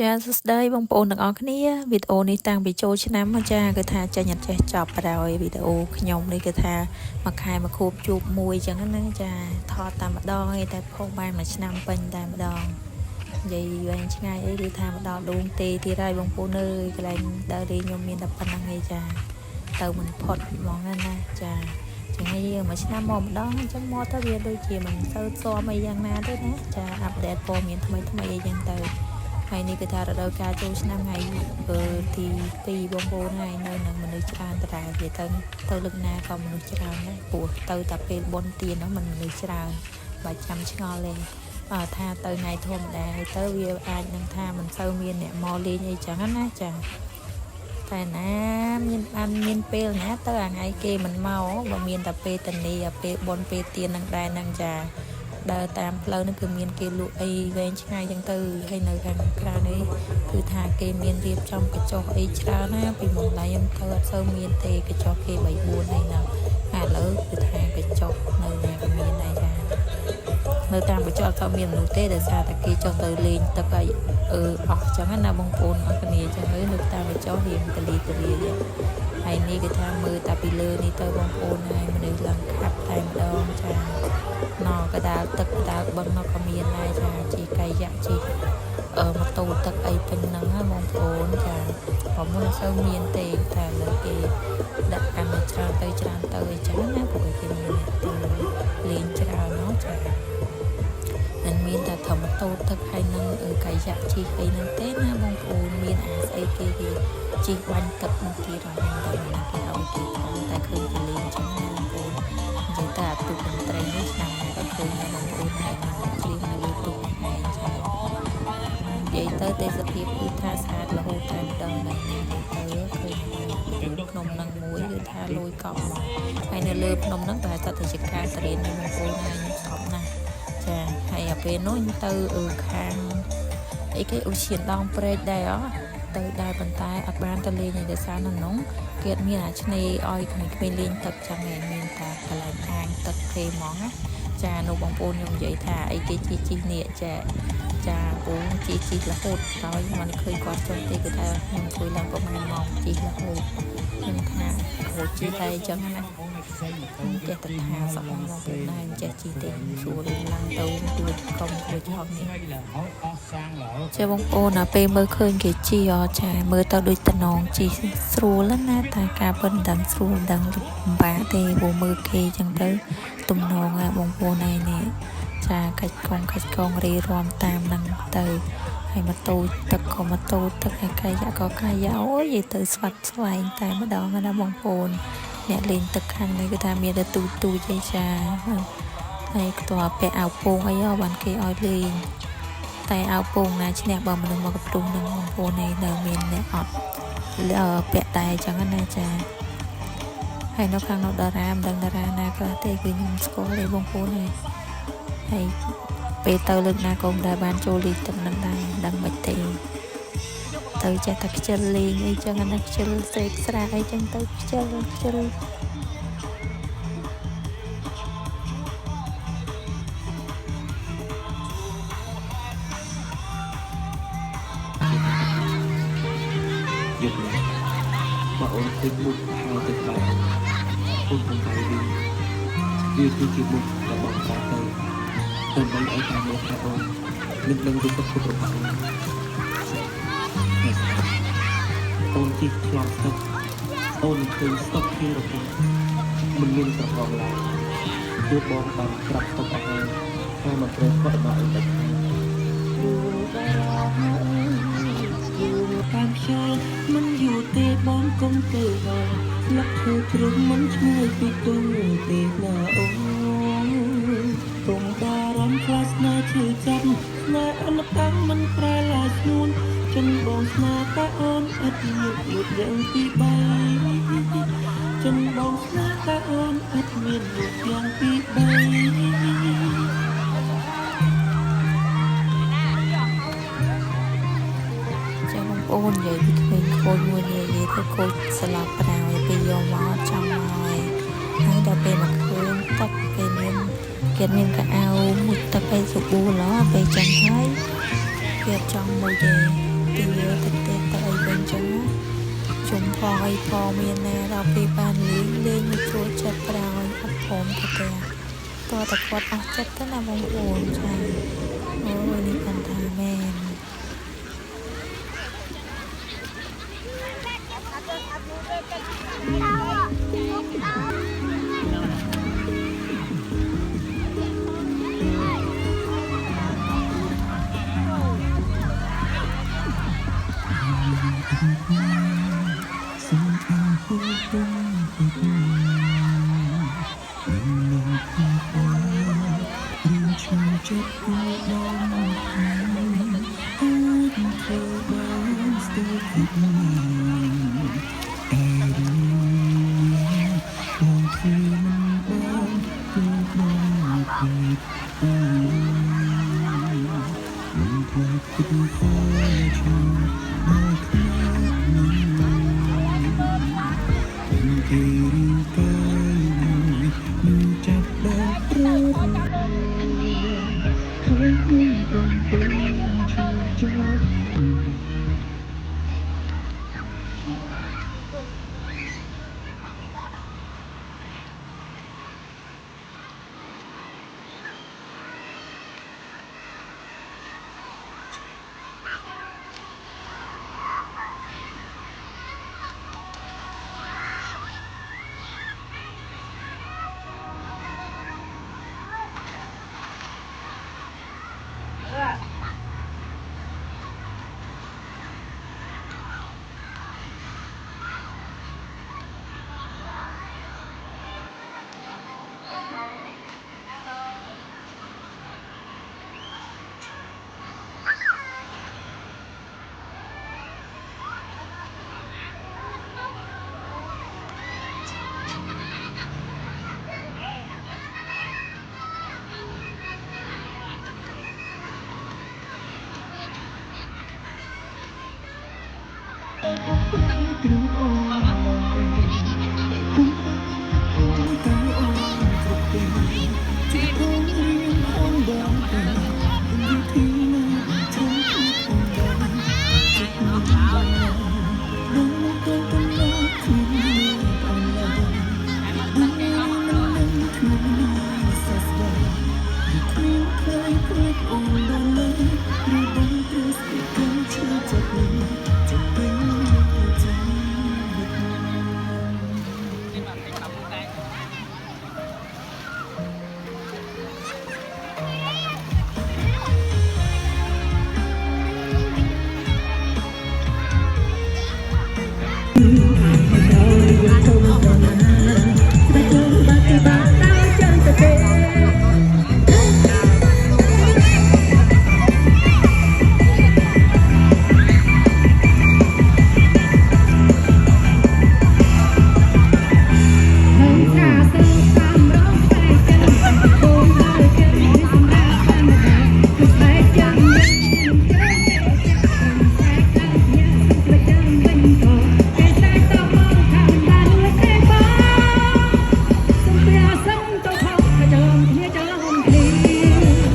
ចាសួស្តីបងប្អូនទាំងអស់គ្នាវីដេអូនេះតាំងពីចូលឆ្នាំមកចាគឺថាចេញអត់ចេះចប់បណ្ដោយវីដេអូខ្ញុំនេះគឺថាមួយខែមួយខួបជួបមួយចឹងណាចាថតតែម្ដងឯតែផុសបានមួយឆ្នាំពេញតែម្ដងនិយាយវែងឆ្ងាយអីគឺថាមកដល់ដួងទេទៀតហើយបងប្អូនអើយកន្លែងដើរលេងខ្ញុំមានតែប៉ុណ្្នឹងឯងចាទៅមិនផុតហ្មងណាចាចឹងហើយយើងមួយឆ្នាំមកម្ដងអញ្ចឹងមកទៅវាដូចជាមិនសូវស៊ាំអីយ៉ាងណាទេណាចាអាប់ដេតព័ត៌មានថ្មីអីចឹងទៅហើយនេះគឺថារដូវកាលចូលឆ្នាំថ្ងៃទី2បងប្អូនហើយនៅនឹងមនុស្សច្រើនតើវាទៅលើកណាក៏មនុស្សច្រើនដែរព្រោះទៅតែពេលបុណ្យទានហ្នឹងมันមនុស្សច្រើនបើចាំឆ្ងល់ទេថាទៅថ្ងៃធម្មតាហើយទៅវាអាចនឹងថាមិនសូវមានអ្នកមកលេងអីចឹងណាចាតែណាមានពេលណាទៅអាថ្ងៃគេមិនមកបើមានតែពេលតនីពេលបុណ្យពេលទានហ្នឹងដែរហ្នឹងចាដើរតាមផ្លូវហ្នឹងគឺមានគេលក់អីវែងឆ្ងាយចឹងទៅហើយនៅខាងក្រៅនេះគឺថាគេមានរៀបចំកញ្ចុះអីច្រើនណាពីមុនឡើយខ្ញុំទៅអត់សូវមានទេកញ្ចុះគេ3 4ហើយណាឥឡូវគឺថាកញ្ចុះនៅណាក៏មានដែរចានៅតាមកញ្ចុះអត់សូវមានមនុស្សទេដោយសារតែគេចុះទៅលេងទឹកហើយអស់ចឹងណាបងប្អូនអរគ្នាចឹងហើយនៅតាមកញ្ចុះរៀងកលីហើយនេះគឺថាមើលតែពីលើនេះទៅបងប្អូនហើយមនុស្សឡើងខាប់តែម្ដងចាណកដាលទឹកដាលបឹងណក៏មានដែរចាជីកាយៈជីម៉ូតូទឹកអីពេញហ្នឹងណាបងប្អូនចាបើមុនសូវមានទេតែលើគេដាក់កាន់តែច្រើនទៅអញ្ចឹងណាព្រោះគេមានអ្នកទៅលេងច្រើនណោះចាមិនមានតែធម្មម៉ូតូទឹកហើយនឹងកាយៈជីអីហ្នឹងទេណាបងប្អូនមានអាស្អីគេជីបាញ់ទឹកនោះទៀតហើយតែគេឲ្យគេផងតែឃើញគេលេងអញ្ចឹងណាបងប្អូននិយាយតែទូកតន្ត្រីនេះឆ្នាំនេះក៏ឃើញដែរបងប្អូនហើយមកច្រៀងនៅលើទូកឯងចានិយាយទៅទេសភាពគឺថាស្អាតរហូតតែម្ដងដែរណាទៅឃើញភ្នំនឹងមួយគឺថាលយកប់មកហើយនៅលើភ្នំហ្នឹងតែសត្វតែជាការតរៀននេះបងប្អូនហើយខ្ញុំស្អប់ណាស់ចាហើយអាពេលនោះទៅខាងអីគេឧឈានដងព្រែកដែរទៅដែរប៉ុន្តែអត់បានទៅលេងឯដោយសារនៅនោះគេមានអាឆ្នេរឲ្យក្មេងៗលេងទឹកចឹងឯងមានតែកន្លែងអាងទឹកទេហ្មងណាចានោះបងប្អូនខ្ញុំនិយាយថាអីគេជីនេះចាពូជីរហូតដល់មិនឃើញគាត់ចុះទេគឺថាខ្ញុំជួយឡើងប្រហែលម៉ោងជីរហូតខ្ញុំថាគ្រូជីតែចឹងណាចេះតែថាសក់បងប្អូនដែរចេះជីទេស្រួលឡើងទៅទួចកុំទួចហងនេះចាបងប្អូនពេលមើលឃើញគេជីចាមើលទៅដូចតំណងជីស្រួលណាតែការពិតដឹងស្រួលដឹងពិបាកទេព្រោះមើលគេចឹងទៅតំណងបងប្អូនឯនេះចាកាច់កងរីរំតាមនឹងទៅហើយម៉ូតូទឹកក៏ម៉ូតូទឹកហើយកាយៈក៏កាយៈអូយនិយាយទៅស្វាត់ស្វែងតែម្ដងណាបងប្អូនអ្នកលេងទឹកខាងនេះគឺថាមានតែទូចឯចាហើយខ្ទាល់ពាក់អាវពោងអីបានគេឲ្យលេងតែអាវពោងណាឈ្នះបើមនុស្សមកកំពុងនឹងបងប្អូនឯនៅមានអ្នកអត់ពាក់តែអញ្ចឹងណាចាហើយនៅខាងនោះតារាមិនដឹងតារាណាខ្លះទេគឺខ្ញុំស្គាល់ទេបងប្អូនហើយពេលទៅលើកណាក៏មិនដែលបានចូលលេងទឹកនឹងដែរដឹងមិនទេទៅចេះតែខ្ជិលលេងអីចឹងណាខ្ជិលសេកស្រាអីចឹងទៅខ្ជិលយកមកអូនពេញមុខហើយទៅក្បែរអូនកំពុងវាគឺជាមុខរបស់បងស្រីទៅដើម្បីឲ្យតាមលោកអូននឹងដឹងពីសុខភាពរបស់អូនទីឆ្លងស្ទឹកអូនឃើញស្ទឹកពីរបស់មិនមានប្រកបឡើយគឺបងបានប្រាប់ទៅអស់ហើយហើយមកត្រូវគាត់មកអីទៅតាមខ្យល់មិនយូរទេបងកុំទៅដល់លឹកធ្វើជ្រុំមិនឈ្ងុយពីទុំទេណាអូនកុំបារម្ភខ្លាចស្នេហ៍ឈឺចាប់ស្នេហ៍អនកម្មមិនប្រែឡាយស្នួនចិនបងស្នេហ៍តែអូនអត់មានយុទ្ធយ៉ាងទីបីចិនបងស្នេហ៍តែអូនអត់មានយុទ្ធយ៉ាងទីបីអូននិយាយពីក្មេងខូចមួយនិយាយទៅខូចស្លាប់ប្រៅពេលយកមកចាំមកហើយដល់ពេលមកឃើញទឹកគេមានកៅអៅមួយទឹកឯសុប៊ូឡោពេលចឹងហើយគេអត់ចង់មួយទេ ពីទៅផ្ទះទៅអីវិញចឹងណាជុំផងអីផងមានណាដល់ពេលបានលេងមួយជួចចិត្តប្រោយអត់ព្រមទៅផ្ទះតើតគាត់អស់ចិត្តទៅណាបងប្អូនចាអូយនេះកាន់ថាមែន สิ่งที่พูดเป็นคือฟ้าเรียนชูจับผู้นำให้เธอบางสเตติแต่รู้บางทีมันบางคือความผิดมันกลับเป็นข้อฉันไม่เคยเป็นที่ริ้วกายมือจับแบบรักให้ไม่ต้องเป็นชูจับ Hãy subscribe cho kênh Ghiền Mì Gõ để không bỏ lỡ